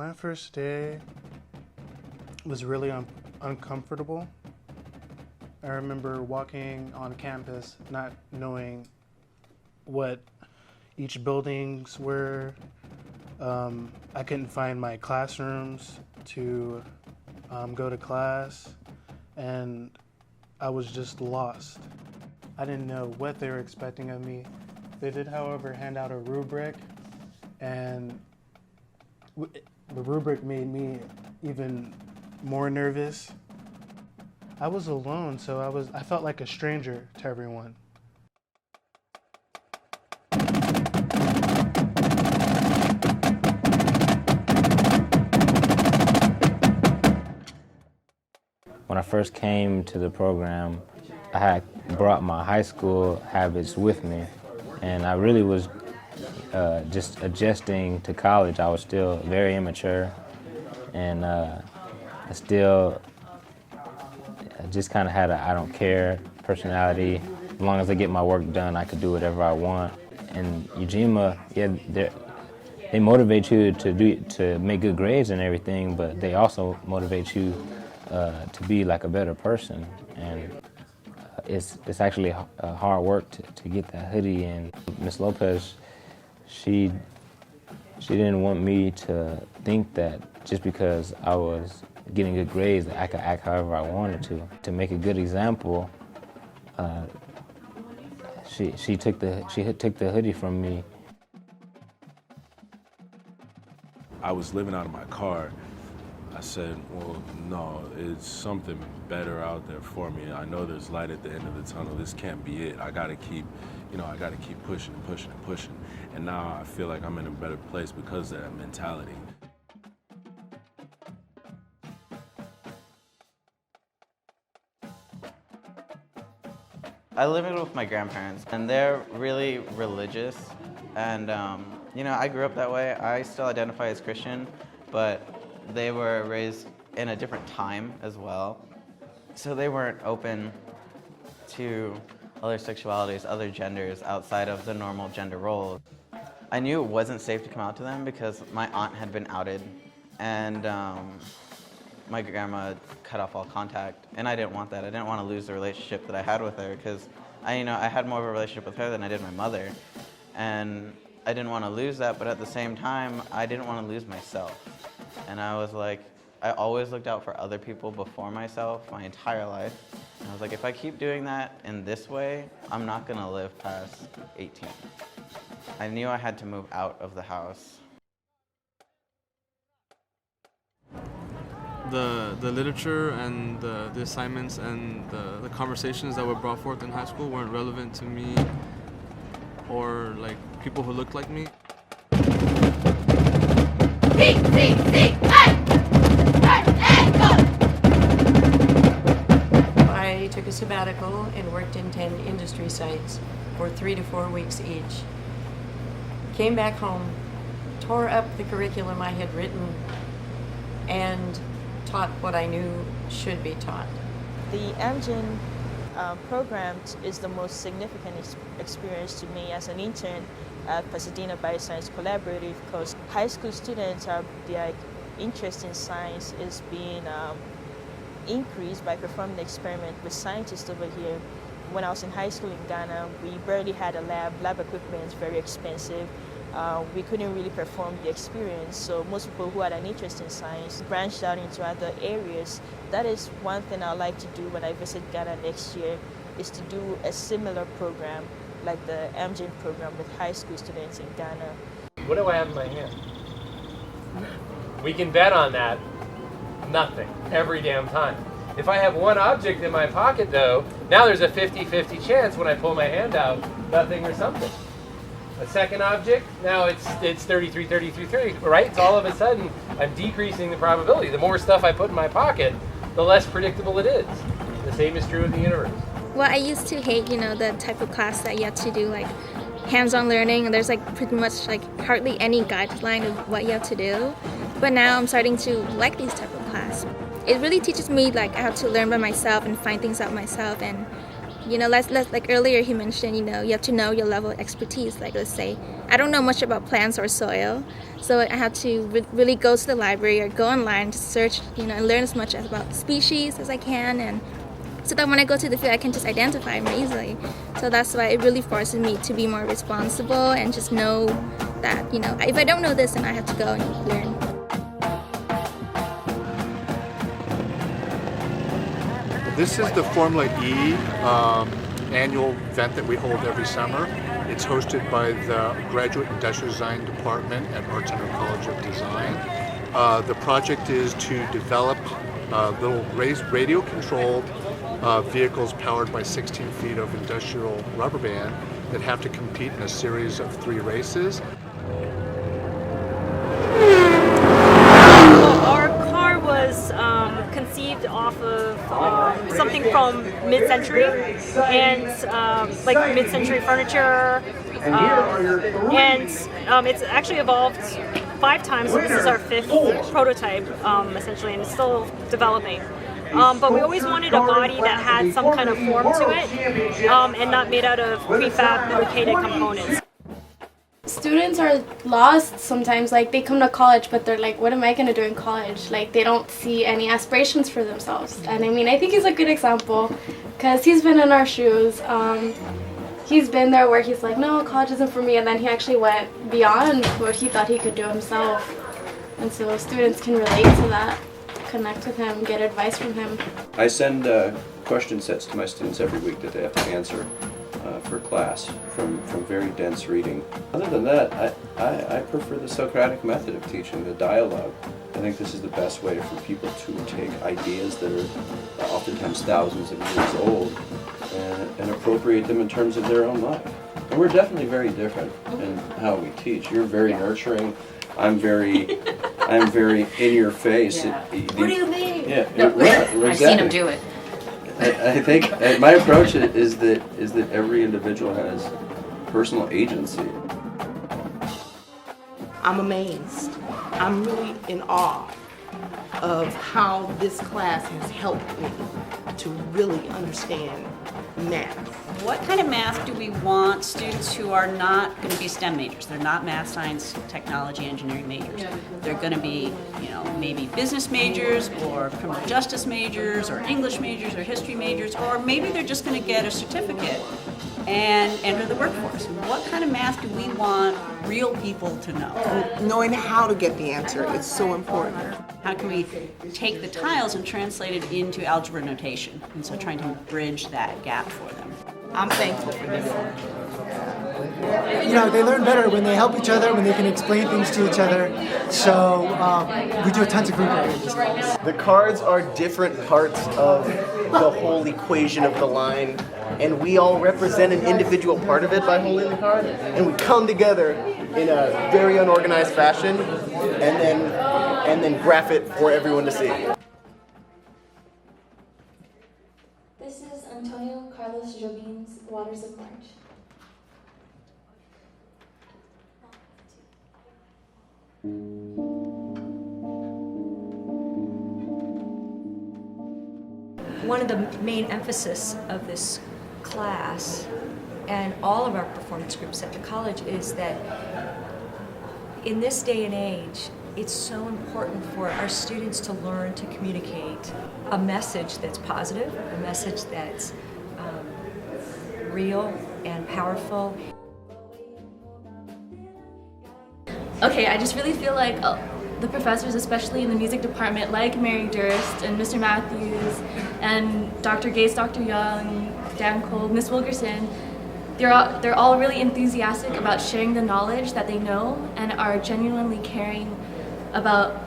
My first day was really uncomfortable. I remember walking on campus not knowing what each buildings were. I couldn't find my classrooms to go to class, and I was just lost. I didn't know what they were expecting of me. They did, however, hand out a rubric, and the rubric made me even more nervous. I was alone, so I felt like a stranger to everyone. When I first came to the program, I had brought my high school habits with me, and I really was just adjusting to college. I was still very immature, and I just kind of had a I don't care personality. As long as I get my work done, I could do whatever I want. And Ujima, yeah, they motivate you to make good grades and everything, but they also motivate you to be like a better person. And it's actually hard work to get that hoodie. And Miss Lopez, she didn't want me to think that just because I was getting good grades that I could act however I wanted to. To make a good example, she took the hoodie from me. I was living out of my car. I said, well, no, it's something better out there for me. I know there's light at the end of the tunnel. This can't be it. I gotta keep pushing and pushing and pushing. And now I feel like I'm in a better place because of that mentality. I live with my grandparents, and they're really religious. And, I grew up that way. I still identify as Christian, but they were raised in a different time as well. So they weren't open to other sexualities, other genders outside of the normal gender roles. I knew it wasn't safe to come out to them because my aunt had been outed, and my grandma cut off all contact, and I didn't want that. I didn't want to lose the relationship that I had with her because I had more of a relationship with her than I did my mother, and I didn't want to lose that, but at the same time, I didn't want to lose myself. And I was like, I always looked out for other people before myself my entire life. And I was like, if I keep doing that in this way, I'm not going to live past 18. I knew I had to move out of the house. The literature and the assignments and the conversations that were brought forth in high school weren't relevant to me or like people who looked like me. I took a sabbatical and worked in 10 industry sites for 3 to 4 weeks each. Came back home, tore up the curriculum I had written, and taught what I knew should be taught. The AmGen program is the most significant experience to me as an intern at Pasadena Bioscience Collaborative because high school students their interest in science is being increased by performing the experiment with scientists over here. When I was in high school in Ghana, we barely had a lab. Lab equipment is very expensive. We couldn't really perform the experience, so most people who had an interest in science branched out into other areas. That is one thing I'd like to do when I visit Ghana next year, is to do a similar program like the AmGen program with high school students in Ghana. What do I have in my hand? We can bet on that. Nothing. Every damn time. If I have one object in my pocket though, now there's a 50-50 chance when I pull my hand out, nothing or something. A second object, now it's 33, right? It's all of a sudden, I'm decreasing the probability. The more stuff I put in my pocket, the less predictable it is. The same is true of the universe. Well, I used to hate, the type of class that you have to do, like, hands-on learning, and there's, like, pretty much, like, hardly any guideline of what you have to do. But now I'm starting to like these type of class. It really teaches me, like, I have to learn by myself and find things out myself, and You know, like earlier he mentioned, you know, you have to know your level of expertise. Like, let's say, I don't know much about plants or soil, so I had to really go to the library or go online to search, you know, and learn as much about species as I can, and so that when I go to the field, I can just identify more easily. So that's why it really forces me to be more responsible and just know that, you know, if I don't know this, then I have to go and learn. This is the Formula E annual event that we hold every summer. It's hosted by the Graduate Industrial Design Department at Art Center College of Design. The project is to develop little radio-controlled vehicles powered by 16 feet of industrial rubber band that have to compete in a series of 3 races. Our car was conceived off of something from mid-century and like mid-century furniture, and it's actually evolved 5 times. This is our 5th prototype, essentially, and it's still developing. But we always wanted a body that had some kind of form to it, and not made out of prefabricated components. Students are lost sometimes. Like, they come to college, but they're like, what am I going to do in college? Like, they don't see any aspirations for themselves. And I mean, I think he's a good example because he's been in our shoes. He's been there where he's like, no, college isn't for me, and then he actually went beyond what he thought he could do himself. And so students can relate to that, connect with him, get advice from him. I send question sets to my students every week that they have to answer for class from very dense reading. Other than that, I prefer the Socratic method of teaching, the dialogue. I think this is the best way for people to take ideas that are oftentimes thousands of years old and appropriate them in terms of their own life. And we're definitely very different in how we teach. You're very nurturing. I'm very in your face. Yeah. What do you mean? Yeah, No, exactly. I've seen him do it. I think my approach is that every individual has personal agency. I'm amazed. I'm really in awe of how this class has helped me to really understand math. What kind of math do we want students who are not going to be STEM majors? They're not math, science, technology, engineering majors. They're going to be, you know, maybe business majors or criminal justice majors or English majors or history majors, or maybe they're just going to get a certificate and enter the workforce. What kind of math do we want real people to know? Knowing how to get the answer is so important. How can we take the tiles and translate it into algebra notation? And so trying to bridge that gap for them. I'm thankful for this. You know, they learn better when they help each other, when they can explain things to each other. So we do tons of group work in this class. The cards are different parts of the whole equation of the line, and we all represent an individual part of it by holding the card, and we come together in a very unorganized fashion, and then graph it for everyone to see. This is Antonio Carlos Jobim's Waters of March. One of the main emphasis of this class and all of our performance groups at the college is that in this day and age, it's so important for our students to learn to communicate a message that's positive, a message that's real and powerful. Okay, I just really feel like the professors, especially in the music department, like Mary Durst and Mr. Matthews and Dr. Gates, Dr. Young, Dan Cole, Miss Wilkerson, they're all really enthusiastic about sharing the knowledge that they know and are genuinely caring about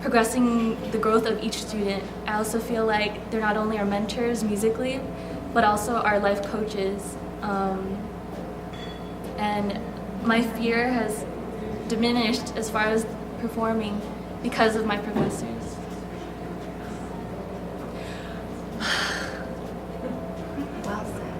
progressing the growth of each student. I also feel like they're not only our mentors musically, but also our life coaches. And my fear has diminished as far as performing because of my professors. Well said.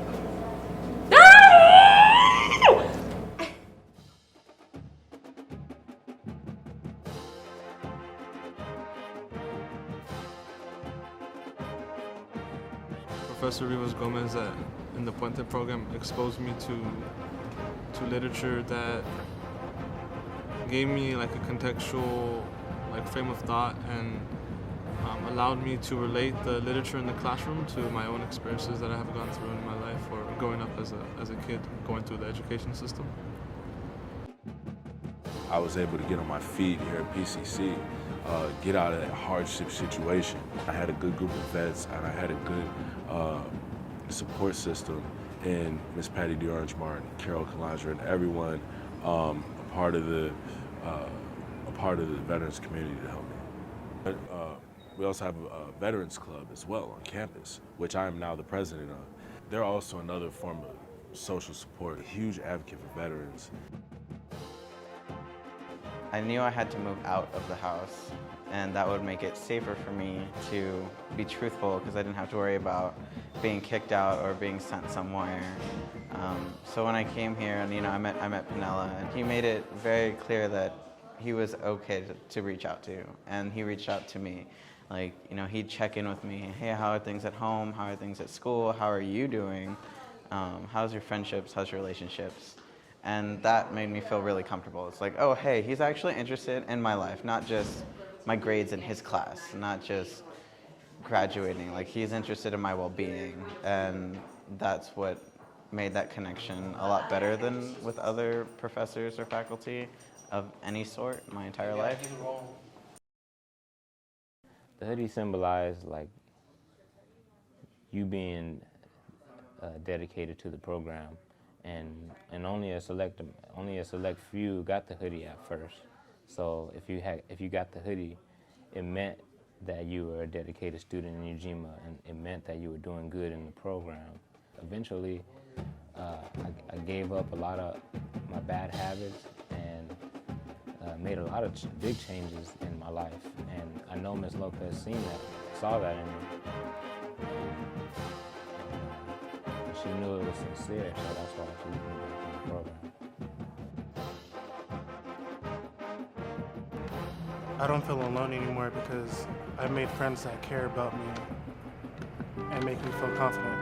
Professor Rivas Gomez at in the Puente program exposed me to literature that gave me like a contextual frame of thought and allowed me to relate the literature in the classroom to my own experiences that I have gone through in my life or growing up as a kid going through the education system. I was able to get on my feet here at PCC, get out of that hardship situation. I had a good group of vets and I had a good support system in Miss Patty DeOrange Martin, Carol Calandra, and everyone a part of the veterans community to help me. But, we also have a veterans club as well on campus, which I am now the president of. They're also another form of social support, a huge advocate for veterans. I knew I had to move out of the house, and that would make it safer for me to be truthful because I didn't have to worry about being kicked out or being sent somewhere. So when I came here, and I met Pinella, and he made it very clear that he was okay to reach out to, and he reached out to me. He'd check in with me. Hey, how are things at home? How are things at school? How are you doing? How's your friendships? How's your relationships? And that made me feel really comfortable. It's like, oh, hey, he's actually interested in my life, not just my grades in his class, not just graduating. He's interested in my well-being, and that's what made that connection a lot better than with other professors or faculty of any sort my entire life. The hoodie symbolized you being dedicated to the program, and only a select few got the hoodie at first. So if you got the hoodie, it meant that you were a dedicated student in Ujima, and it meant that you were doing good in the program. Eventually, I gave up a lot of my bad habits and made a lot of big changes in my life. And I know Ms. Lopez saw that in me. And she knew it was sincere, so that's why she put me back in the program. I don't feel alone anymore because I've made friends that care about me and make me feel confident.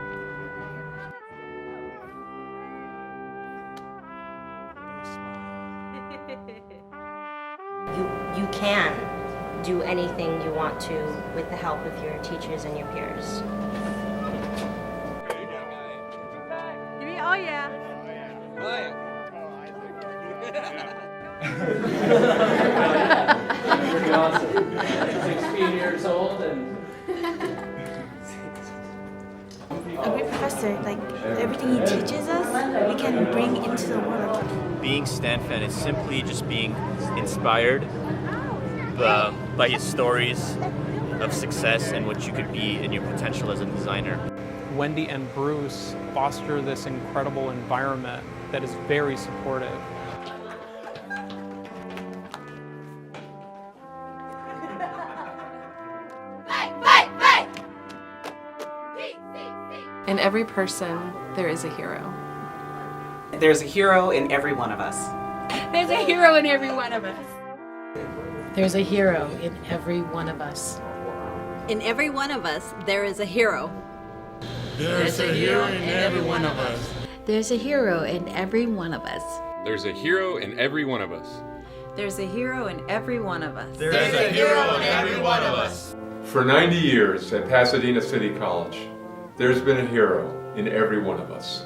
You can do anything you want to with the help of your teachers and your peers. Oh yeah. Pretty awesome. 16 years old and. A great professor, everything he teaches us, we can bring into the world. Being Stan fan is simply just being inspired by his stories of success and what you could be and your potential as a designer. Wendy and Bruce foster this incredible environment that is very supportive. In every person, there is a hero. There's a hero in every one of us. There's a hero in every one of us. There's a hero in every one of us. In every one of us, there is a hero. There's a hero in every one of us. There's a hero in every one of us. There's a hero in every one of us. There's a hero in every one of us. There's a hero in every one of us. For 90 years at Pasadena City College, there's been a hero in every one of us.